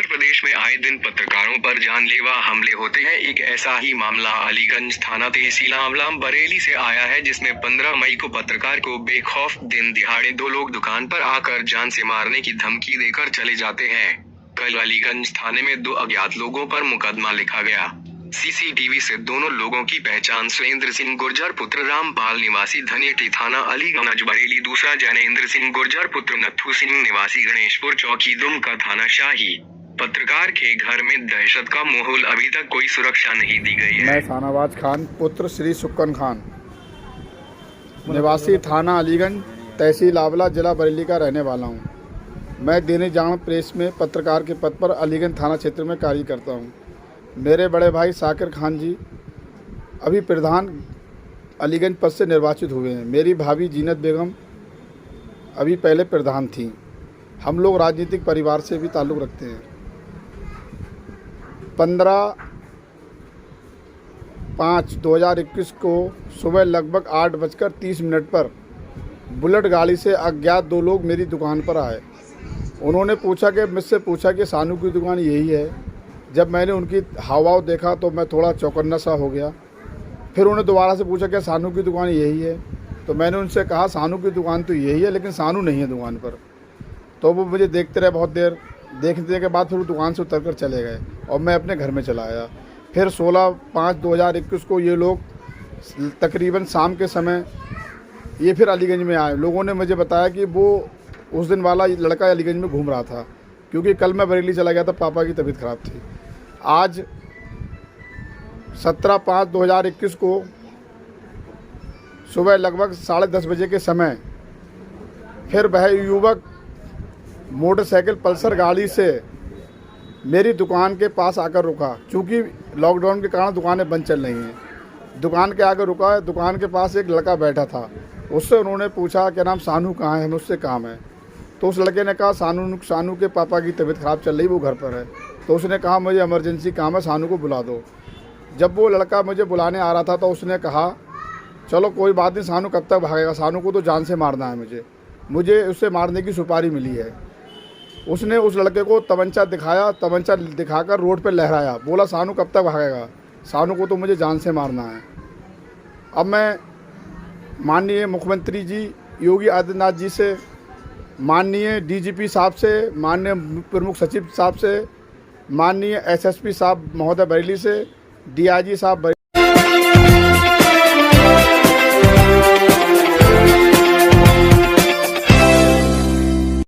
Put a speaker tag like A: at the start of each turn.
A: उत्तर प्रदेश में आए दिन पत्रकारों पर जानलेवा हमले होते हैं। एक ऐसा ही मामला अलीगंज थाना तहसील आंवला बरेली से आया है, जिसमें 15 मई को पत्रकार को बेखौफ दिन दिहाड़े दो लोग दुकान पर आकर जान से मारने की धमकी देकर चले जाते हैं। कल अलीगंज थाने में 2 अज्ञात लोगों पर मुकदमा लिखा गया। सीसीटीवी से दोनों लोगों की पहचान सुरेंद्र सिंह गुर्जर पुत्र रामपाल निवासी धनेटी थाना अलीगंज बरेली, दूसरा जैनेंद्र सिंह गुर्जर पुत्र नथु सिंह निवासी गणेशपुर चौकी दुमका थाना शाही। पत्रकार के घर में दहशत का माहौल, अभी तक कोई सुरक्षा नहीं दी गई है।
B: मैं शाहनवाज खान पुत्र श्री सुक्कन खान निवासी थाना अलीगंज तहसील आंवला जिला बरेली का रहने वाला हूं। मैं दैनिक जागरण प्रेस में पत्रकार के पद पर अलीगंज थाना क्षेत्र में कार्य करता हूं। मेरे बड़े भाई साकिर खान जी अभी प्रधान अलीगंज पद से निर्वाचित हुए हैं। मेरी भाभी जीनत बेगम अभी पहले प्रधान थी। हम लोग राजनीतिक परिवार से भी ताल्लुक़ रखते हैं। 15/5/2021 को सुबह लगभग 8:30 पर बुलेट गाड़ी से अज्ञात 2 लोग मेरी दुकान पर आए। उन्होंने मुझसे पूछा कि सानू की दुकान यही है। जब मैंने उनकी हाव देखा तो मैं थोड़ा चौकन्ना सा हो गया। फिर उन्होंने दोबारा से पूछा कि सानू की दुकान यही है, तो मैंने उनसे कहा सानू की दुकान तो यही है, लेकिन सानू नहीं है दुकान पर। तो वो मुझे देखते रहे बहुत देर। देखने के बाद फिर वो दुकान से उतर कर चले गए और मैं अपने घर में चला आया। फिर 16/5/2021 को ये लोग तकरीबन शाम के समय ये फिर अलीगंज में आए। लोगों ने मुझे बताया कि वो उस दिन वाला लड़का अलीगंज में घूम रहा था, क्योंकि कल मैं बरेली चला गया था, पापा की तबीयत ख़राब थी। आज 17/5/2021 को सुबह लगभग 10:30 बजे के समय फिर वह युवक मोटरसाइकिल पल्सर गाड़ी से मेरी दुकान के पास आकर रुका। चूँकि लॉकडाउन के कारण दुकानें बंद चल रही हैं, दुकान के आगे रुका। दुकान के पास एक लड़का बैठा था, उससे उन्होंने पूछा क्या नाम सानू कहाँ है, हमें उससे काम है। तो उस लड़के ने कहा सानू के पापा की तबीयत ख़राब चल रही, वो घर पर है। तो उसने कहा मुझे इमरजेंसी काम है, सानू को बुला दो। जब वो लड़का मुझे बुलाने आ रहा था तो उसने कहा चलो कोई बात नहीं, सानू कब तक भागेगा, सानू को तो जान से मारना है, मुझे उससे मारने की सुपारी मिली है। उसने उस लड़के को तमंचा दिखाया, तमंचा दिखाकर रोड पर लहराया, बोला सानू कब तक भागेगा, सानू को तो मुझे जान से मारना है। अब मैं माननीय मुख्यमंत्री जी योगी आदित्यनाथ जी से, माननीय डीजीपी साहब से, माननीय प्रमुख सचिव साहब से, माननीय एसएसपी साहब महोदय बरेली से, डीआईजी साहब